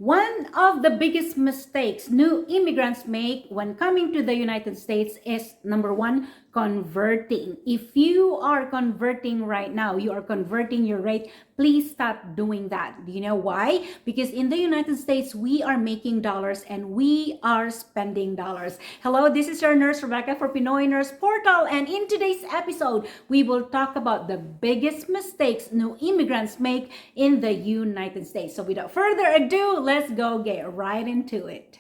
One of the biggest mistakes new immigrants make when coming to the United States is number one, converting. If you are converting right now, you are converting your rate, please stop doing that. Do you know why? Because in the United States, we are making dollars and we are spending dollars. Hello, this is your nurse Rebecca for Pinoy Nurse Portal, and in today's episode, we will talk about the biggest mistakes new immigrants make in the United States. So without further ado, let's go get right into it.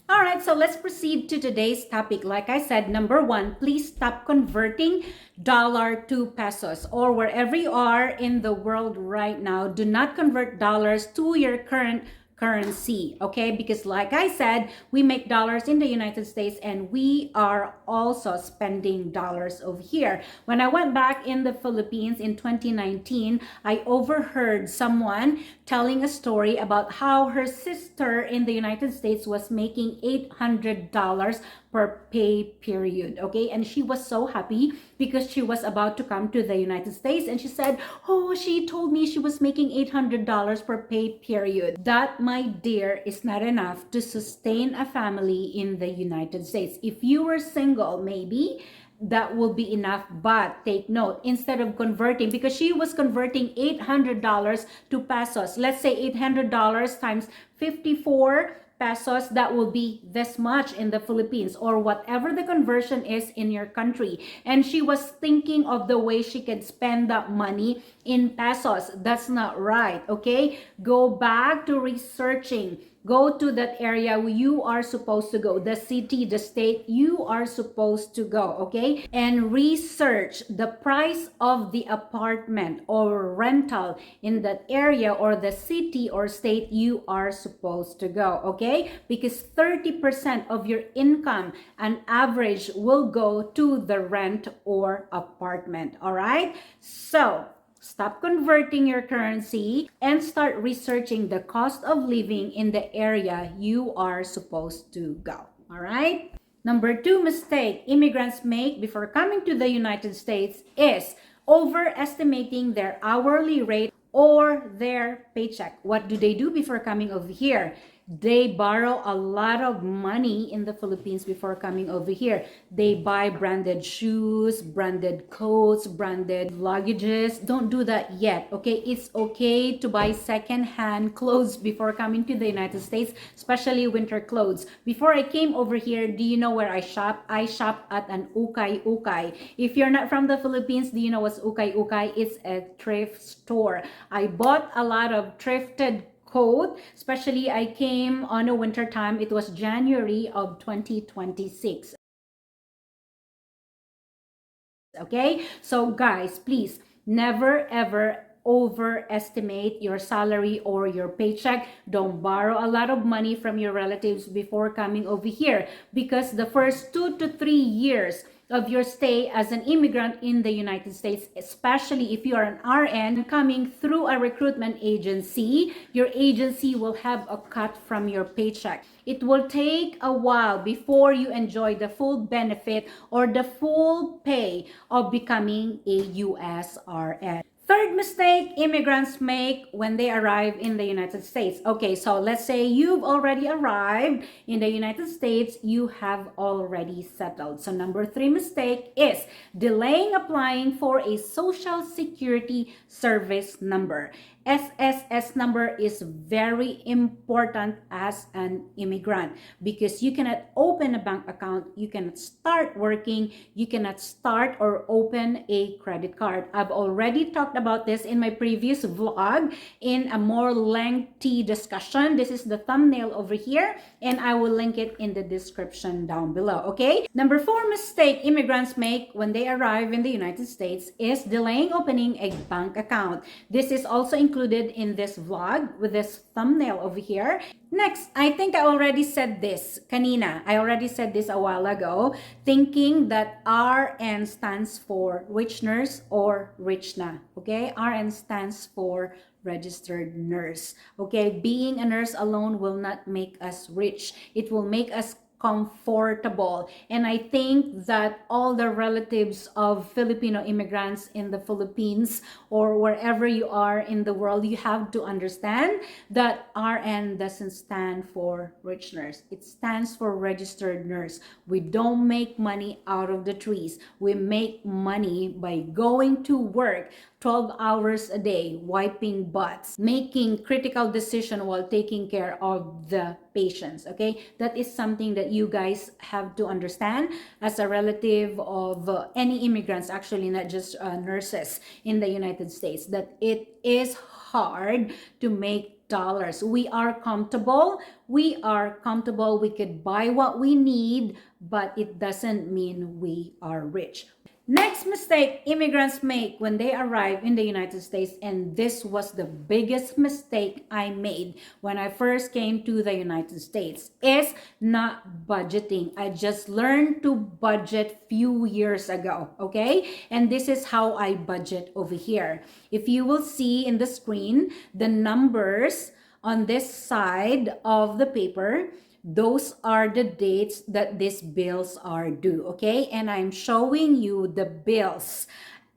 All right, so let's proceed to today's topic. Like I said, number one, please stop converting dollar to pesos, or wherever you are in the world right now, do not convert dollars to your current currency, okay? Because like I said, we make dollars in the United States and we are also spending dollars over here. When I went back in the Philippines in 2019, I overheard someone telling a story about how her sister in the United States was making $800 per pay period, okay? And she was so happy because she was about to come to the United States, and she said, oh, she told me she was making $800 per pay period. That, my dear, is not enough to sustain a family in the United States. If you were single, maybe that will be enough, but take note, instead of converting, because she was converting $800 to pesos, let's say $800 times 54 pesos, that will be this much in the Philippines, or whatever the conversion is in your country. And she was thinking of the way she can spend that money in pesos. That's not right, okay? Go back to researching. Go to that area where you are supposed to go, the city, the state you are supposed to go, okay? And research the price of the apartment or rental in that area or the city or state you are supposed to go, okay? Because 30% of your income, on average, will go to the rent or apartment, all right? So stop converting your currency and start researching the cost of living in the area you are supposed to go. All right? Number two mistake immigrants make before coming to the United States is overestimating their hourly rate or their paycheck. What do they do before coming over here? They borrow a lot of money in the Philippines before coming over here. They buy branded shoes, branded coats, branded luggages. Don't do that yet, okay? It's okay to buy second-hand clothes before coming to the United States, especially winter clothes. Before I came over here, do you know where I shop? I shop at an ukay-ukay. If you're not from the Philippines, do you know what's ukay-ukay? It's a thrift store. I bought a lot of thrifted coat, especially I came on a winter time. It was January of 2026. Okay, so guys, please never ever overestimate your salary or your paycheck. Don't borrow a lot of money from your relatives before coming over here, because the first 2 to 3 years of your stay as an immigrant in the United States, especially if you are an RN coming through a recruitment agency, your agency will have a cut from your paycheck. It will take a while before you enjoy the full benefit or the full pay of becoming a US RN. Third mistake immigrants make when they arrive in the United States. Okay, so let's say you've already arrived in the United States, you have already settled. So number three mistake is delaying applying for a Social Security Service number. SSS number is very important as an immigrant, because you cannot open a bank account, you cannot start working, you cannot start or open a credit card. I've already talked about this in my previous vlog in a more lengthy discussion. This is the thumbnail over here, and I will link it in the description down below, okay? Number four mistake immigrants make when they arrive in the United States is delaying opening a bank account. This is also included in this vlog with this thumbnail over here. Next, I think I already said this kanina. I already said this a while ago, thinking that RN stands for rich nurse or rich na. Okay, RN stands for registered nurse. Okay, being a nurse alone will not make us rich. It will make us comfortable. And I think that all the relatives of Filipino immigrants in the Philippines or wherever you are in the world, you have to understand that RN doesn't stand for rich nurse. It stands for registered nurse. We don't make money out of the trees. We make money by going to work 12 hours a day, wiping butts, making critical decision while taking care of the patients. Okay, that is something that you guys have to understand as a relative of any immigrants, actually not just nurses in the United States, that it is hard to make dollars. We are comfortable. We are comfortable. We could buy what we need, but it doesn't mean we are rich. Next mistake immigrants make when they arrive in the United States, and this was the biggest mistake I made when I first came to the United States, is not budgeting. I just learned to budget few years ago, okay? And this is how I budget over here. If you will see in the screen, the numbers on this side of the paper, those are the dates that these bills are due, okay? And I'm showing you the bills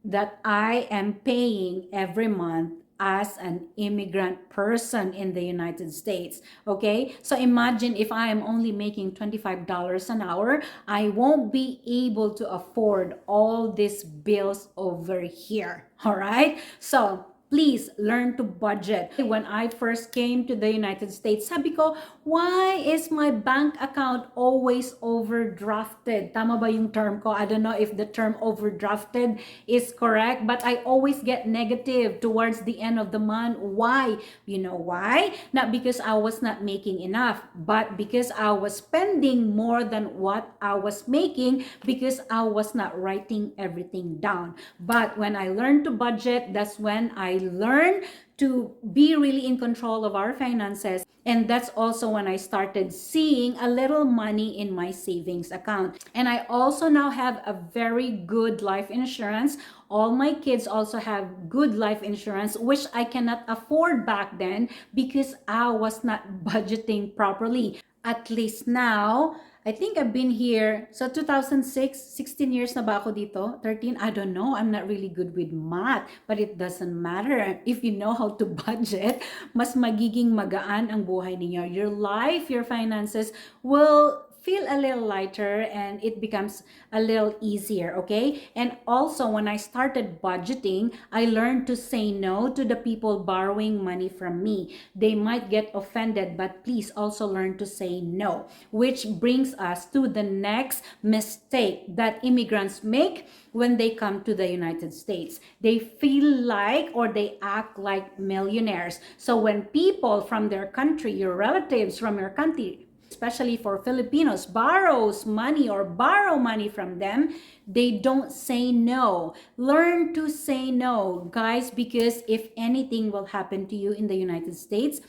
that I am paying every month as an immigrant person in the United States, okay? So imagine if I am only making $25 an hour, I won't be able to afford all these bills over here, all right? So please learn to budget. When I first came to the United States, sabi ko, why is my bank account always overdrafted? Tama ba yung term ko? I don't know if the term overdrafted is correct, but I always get negative towards the end of the month. Why? You know why? Not because I was not making enough, but because I was spending more than what I was making because I was not writing everything down. But when I learned to budget, that's when I learned to be really in control of our finances. And that's also when I started seeing a little money in my savings account. And I also now have a very good life insurance. All my kids also have good life insurance, which I cannot afford back then because I was not budgeting properly. At least now, I think I've been here, so 2006, 16 years na ba ako dito? 13? I don't know. I'm not really good with math, but it doesn't matter. If you know how to budget, mas magiging magaan ang buhay ninyo. Your life, your finances will feel a little lighter and it becomes a little easier, okay? And also when I started budgeting, I learned to say no to the people borrowing money from me. They might get offended, but please also learn to say no, which brings us to the next mistake that immigrants make when they come to the United States. They feel like or they act like millionaires. So when people from their country, your relatives from your country, especially for Filipinos, borrows money or borrow money from them, they don't say no. Learn to say no, guys, because if anything will happen to you in the United States,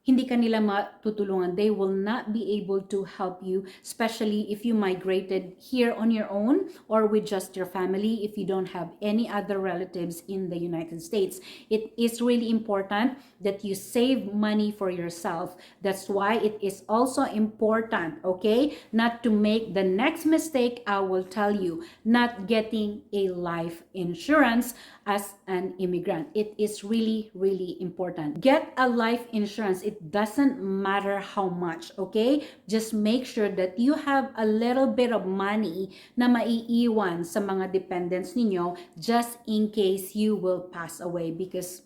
hindi ka nila matutulungan. They will not be able to help you, especially if you migrated here on your own or with just your family, if you don't have any other relatives in the United States. It is really important that you save money for yourself. That's why it is also important, okay, not to make the next mistake I will tell you, not getting a life insurance as an immigrant. It is really, really important. Get a life insurance. It doesn't matter how much, okay? Just make sure that you have a little bit of money na maiiwan sa mga dependents ninyo just in case you will pass away, because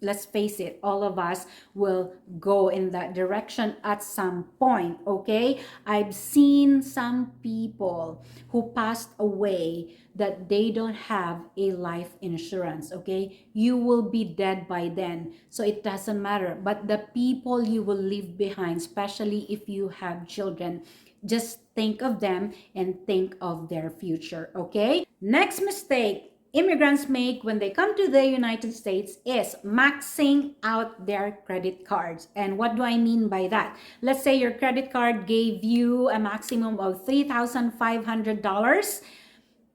let's face it, all of us will go in that direction at some point, okay? I've seen some people who passed away that they don't have a life insurance, okay? You will be dead by then, so it doesn't matter. But the people you will leave behind, especially if you have children, just think of them and think of their future, okay? Next mistake immigrants make when they come to the United States is maxing out their credit cards. And what do I mean by that? Let's say your credit card gave you a maximum of $3,500.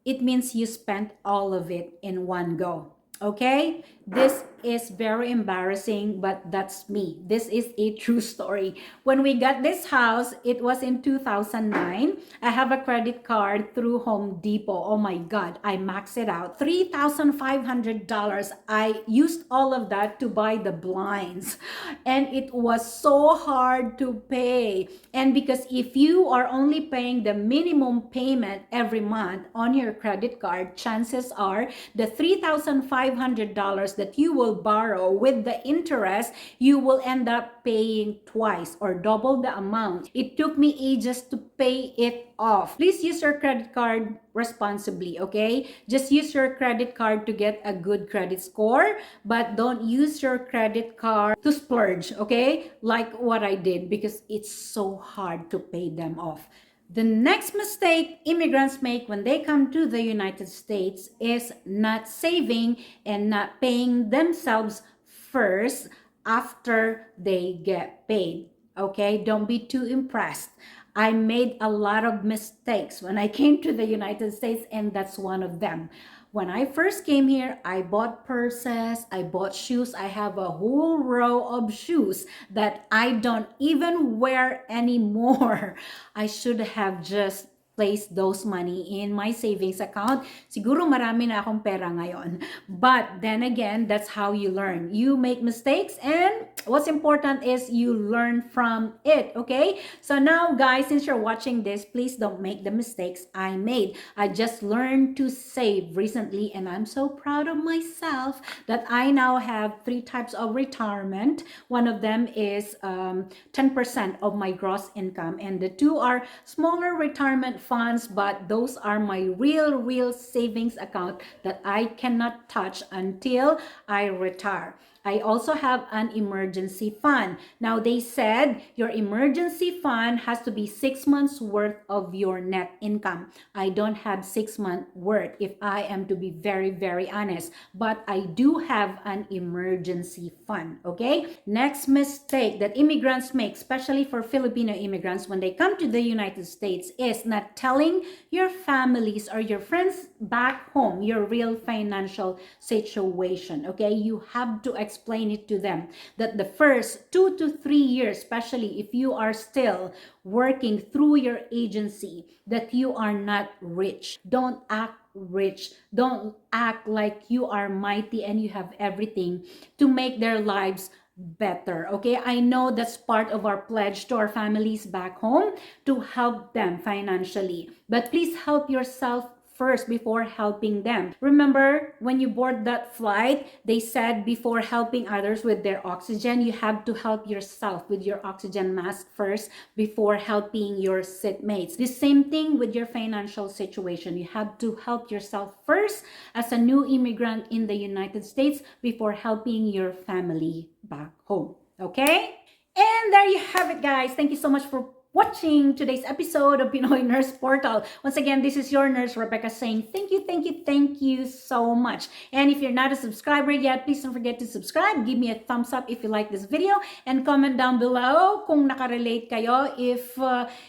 It means you spent all of it in one go. Okay? This is very embarrassing, but that's me. This is a true story. When we got this house, it was in 2009. I have a credit card through Home Depot. Oh my God, I maxed it out. $3,500. I used all of that to buy the blinds. And it was so hard to pay. And because if you are only paying the minimum payment every month on your credit card, chances are the $3,500 that you will borrow with the interest, you will end up paying twice or double the amount. It took me ages to pay it off. Please use your credit card responsibly, okay? Just use your credit card to get a good credit score, but don't use your credit card to splurge, okay? Like what I did, because it's so hard to pay them off. The next mistake immigrants make when they come to the United States is not saving and not paying themselves first after they get paid. Okay, don't be too impressed. I made a lot of mistakes when I came to the United States, and that's one of them. When I first came here, I bought purses, I bought shoes. I have a whole row of shoes that I don't even wear anymore. I should have just place those money in my savings account. Siguro marami na akong pera ngayon. But then again, that's how you learn. You make mistakes, and what's important is you learn from it, okay? So now, guys, since you're watching this, please don't make the mistakes I made. I just learned to save recently, and I'm so proud of myself that I now have 3 types of retirement. One of them is 10% of my gross income, and the 2 are smaller retirement funds, but those are my real savings account that I cannot touch until I retire. I also have an emergency fund. Now, they said your emergency fund has to be 6 months worth of your net income. I don't have 6 month worth, if I am to be very honest, but I do have an emergency fund, okay? Next mistake that immigrants make, especially for Filipino immigrants when they come to the United States, is not telling your families or your friends back home your real financial situation, okay? You have to explain it to them that the first 2 to 3 years, especially if you are still working through your agency, that you are not rich. Don't act rich. Don't act like you are mighty and you have everything to make their lives better, okay? I know that's part of our pledge to our families back home, to help them financially, but please help yourself first before helping them. Remember, when you board that flight, they said before helping others with their oxygen, you have to help yourself with your oxygen mask first before helping your seatmates. The same thing with your financial situation. You have to help yourself first as a new immigrant in the United States before helping your family back home. Okay? And there you have it, guys. Thank you so much for watching today's episode of Pinoy Nurse Portal. Once again, this is your nurse, Rebecca, saying thank you so much. And if you're not a subscriber yet, please don't forget to subscribe. Give me a thumbs up if you like this video, and comment down below kung nakarelate kayo, if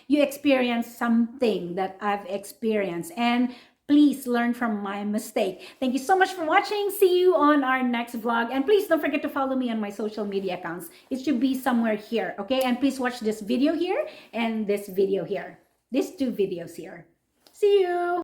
you experience something that I've experienced. And please learn from my mistake. Thank you so much for watching. See you on our next vlog. And please don't forget to follow me on my social media accounts. It should be somewhere here, okay? And please watch this video here and this video here. These 2 videos here. See you!